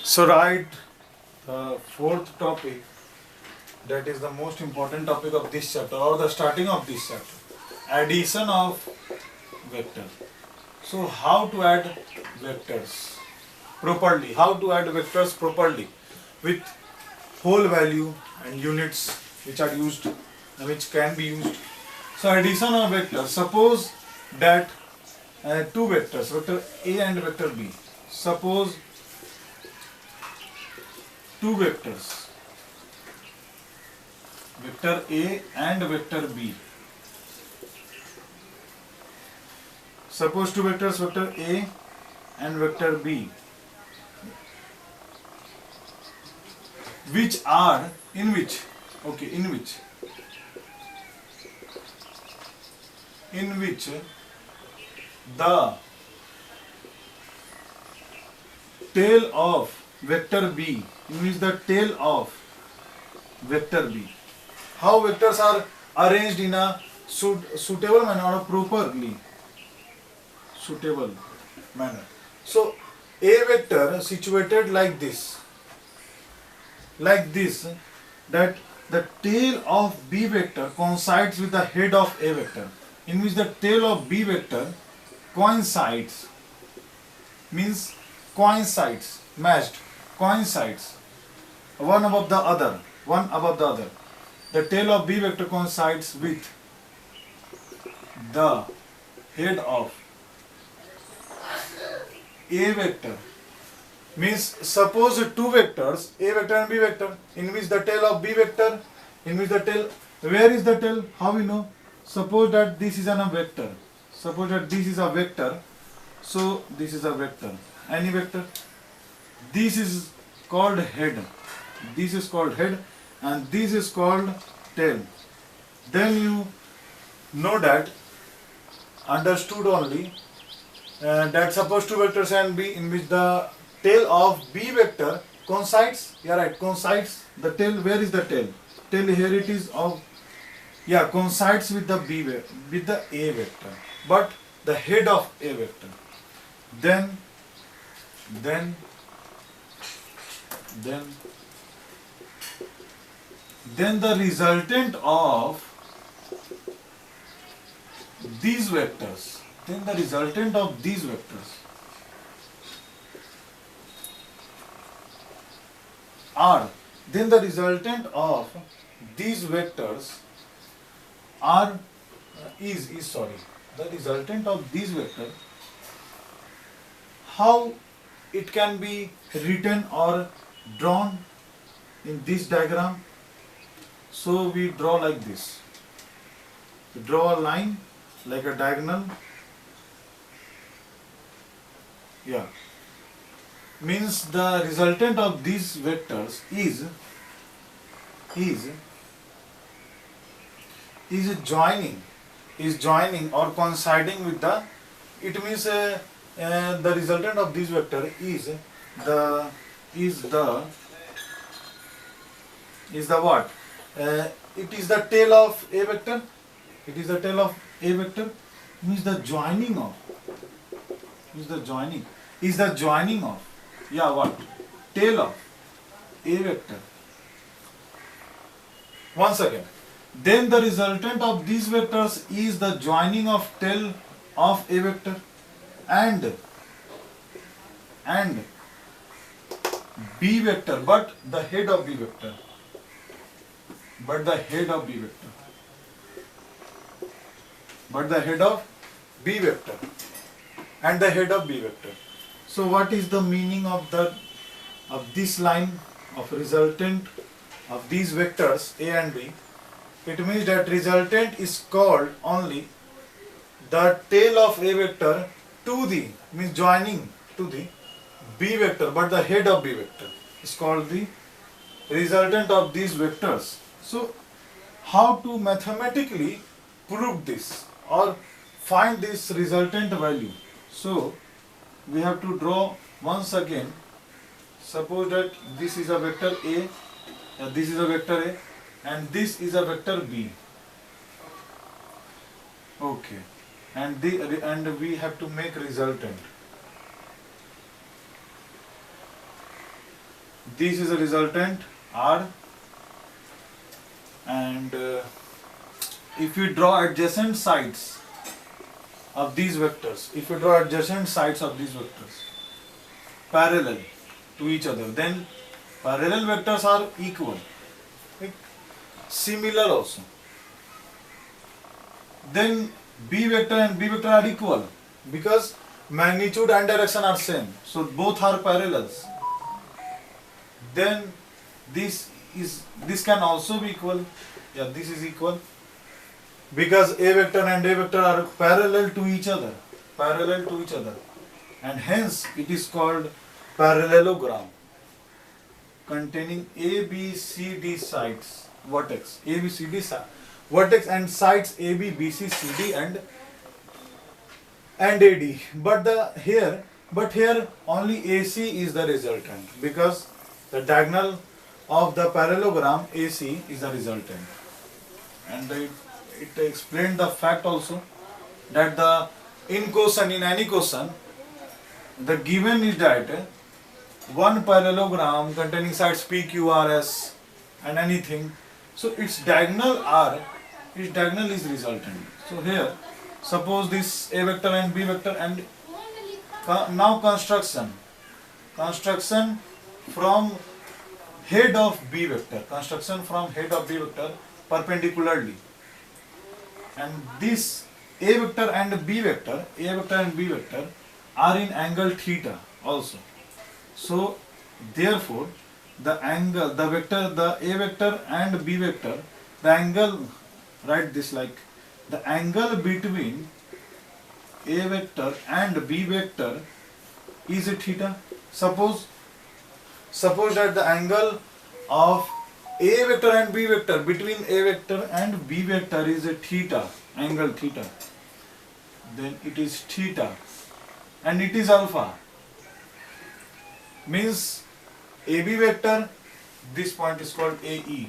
So write the fourth topic, that is the most important topic of this chapter or the starting of this chapter, addition of vector. So how to add vectors properly, how to add vectors properly with whole value and units which are used, which can be used. So addition of vectors, suppose that two vectors, vector A and vector B, suppose two vectors, vector A and vector B. Suppose two vectors, vector A and vector B, which are in which the tail of vector B, how vectors are arranged in a suitable manner or properly suitable manner. So A vector situated like this, that the tail of B vector coincides with the head of A vector, in which the tail of B vector coincides, means coincides, matched, coincides, one above the other. The tail of B vector coincides with the head of A vector. Means suppose two vectors, A vector and B vector, in which the tail of B vector, where is the tail? How we know? Suppose that this is a vector. Suppose that this is a vector. So this is a vector. Any vector. This is called head. And this is called tail. Then you know that, understood only, that suppose two vectors A and B, in which the tail of B vector coincides. Yeah, right. Coincides. The tail. Where is the tail? Tail here it is of. Yeah, coincides with the with the A vector, but the head of A vector. Then the resultant of these vectors. Are the resultant of these vectors are the resultant of these vectors, how it can be written or drawn in this diagram. So we draw like this. We draw a line like a diagonal. Yeah. Means the resultant of these vectors is joining or coinciding with the. It means the resultant of this vector is the what? It is the tail of A vector. Means the joining of. Yeah, what? Tail of A vector. Once again. Then the resultant of these vectors is the joining of tail of A vector and B vector, but the head of B vector. And the head of B vector. So what is the meaning of this line of resultant of these vectors A and B? It means that resultant is called only the tail of A vector to the, means joining to the B vector, but the head of B vector is called the resultant of these vectors. So how to mathematically prove this or find this resultant value? So we have to draw once again. Suppose that this is a vector A, and this is a vector A, and this is a vector B. Okay, and we have to make resultant. this is a resultant R, and if we draw adjacent sides of these vectors, parallel to each other, then parallel vectors are equal, right? Similar also. Then B vector and B vector are equal because magnitude and direction are same, so both are parallels. Then this can also be equal. Yeah, this is equal because A vector and A vector are parallel to each other, and hence it is called parallelogram containing A, B, C, D sides, vertex, A, B, C, D vertex and sides A, B, B, C, C, D and AD. But here only AC is the resultant because the diagonal of the parallelogram AC is the resultant. And it explained the fact also that in any question, the given is that one parallelogram containing sides P, Q, R, S and anything, so its diagonal is resultant. So here, suppose this A vector and B vector, and now construction from head of B vector, perpendicularly, and this A vector and B vector are in angle theta also. So therefore the A vector and B vector, the angle, write this like, the angle between A vector and B vector is a theta. Suppose that the angle of A vector and B vector, between A vector and B vector is a theta, angle theta, then it is theta and it is alpha. Means AB vector, this point is called AE,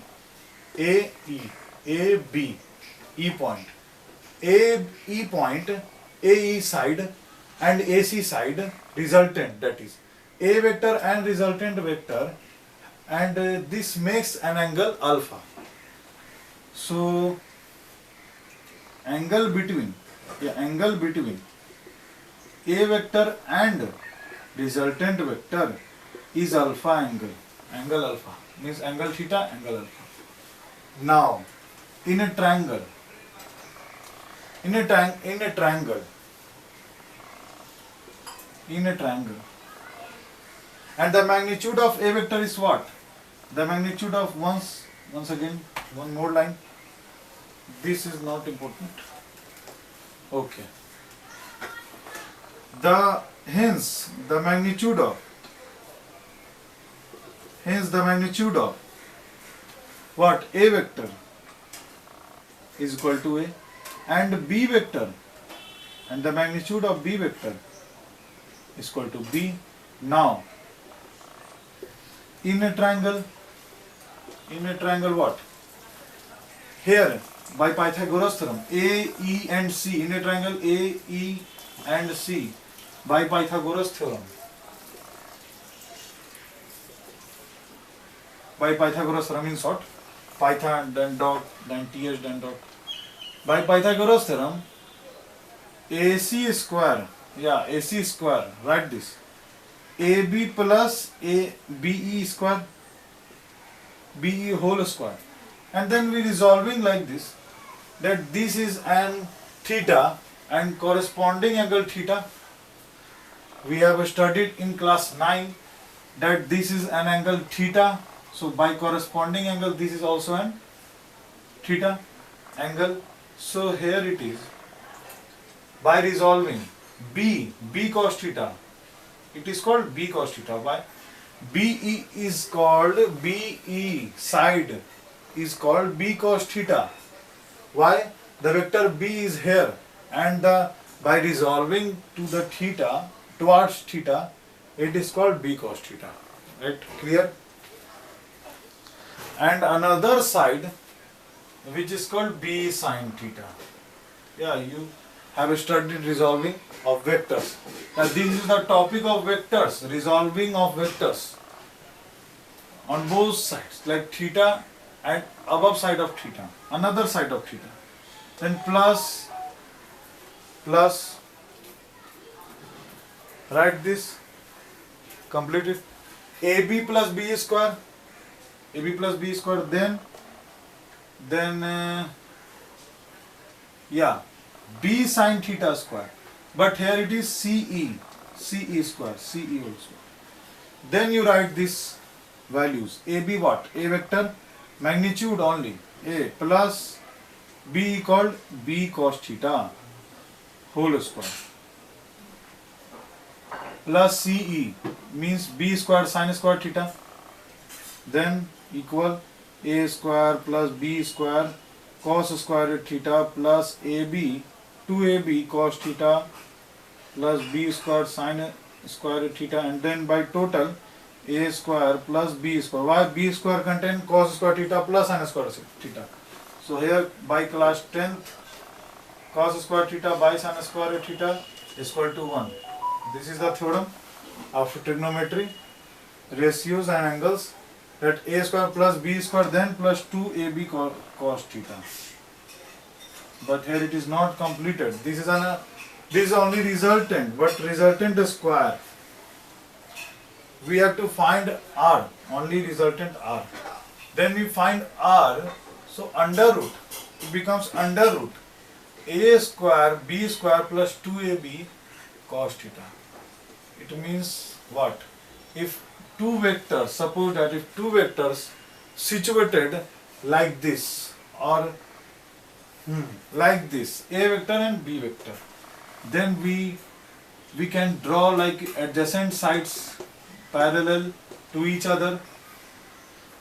AB, E point, AE point, AE side and AC side, resultant, that is A vector and resultant vector, and this makes an angle alpha. So angle between A vector and resultant vector is alpha angle alpha, means angle theta, angle alpha. Now in a triangle, and the magnitude of A vector is what? The magnitude of, once again, one more line, this is not important. Okay. Hence the magnitude of what? A vector is equal to A, and B vector, and the magnitude of B vector is equal to B. Now in a triangle what? Here by Pythagoras theorem, A, E and C, in a triangle A, E and C, by Pythagoras theorem, in short, Python then dot then th then dot, by Pythagoras theorem, AC square, write this, AB plus BE square, BE whole square, and then we resolving like this, that this is an theta and corresponding angle theta. We have studied in class 9 that this is an angle theta, so by corresponding angle this is also an theta angle. So here it is, by resolving B cos theta, it is called B cos theta. Why? BE is called, BE side is called B cos theta. Why? The vector B is here, and by resolving to the theta, towards theta, it is called B cos theta. Right? Clear? And another side which is called B sin theta. Yeah, you have studied resolving of vectors. Now this is the topic of vectors, resolving of vectors. on both sides, like theta and above side of theta, another side of theta. Then plus, write this, complete it. AB plus B square, AB plus B square, then yeah, B sine theta square. But here it is CE square, CE also. Then you write these values. AB what? A vector, magnitude only, A, plus B called B cos theta whole square, plus CE means B square sin square theta, then equal A square plus B square cos square theta plus AB 2AB cos theta plus B square sin square theta, and then by total A square plus B square. Why B square contain cos square theta plus sin square theta? So here by class 10th, cos square theta by sin square theta is equal to 1. This is the theorem of trigonometry, ratios and angles, that A square plus B square then plus 2AB cos theta. But here it is not completed. This is only resultant, but resultant square. We have to find R, only resultant R. Then we find R, so under root, it becomes under root A square B square plus 2AB cos theta. It means what? If two vectors, suppose that if two vectors situated like this or like this, A vector and B vector, then we can draw like adjacent sides parallel to each other,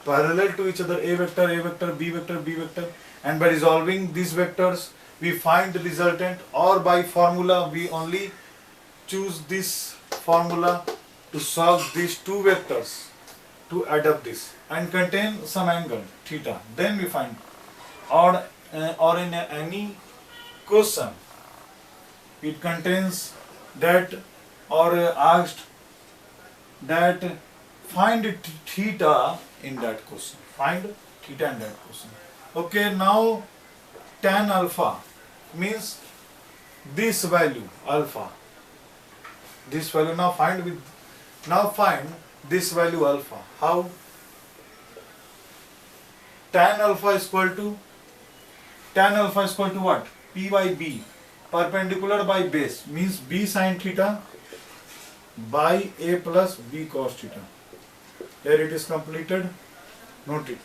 A vector, B vector, and by resolving these vectors we find the resultant, or by formula we only choose this formula to solve these two vectors to add up this and contain some angle theta. Then we find, or in any question it contains that, or asked that find theta in that question, find theta in that question. Okay, now tan alpha means this value alpha, this value. Now find this value alpha. How? Tan alpha is equal to what? P by B, perpendicular by base, means B sin theta by A plus B cos theta. Here it is completed. Note it.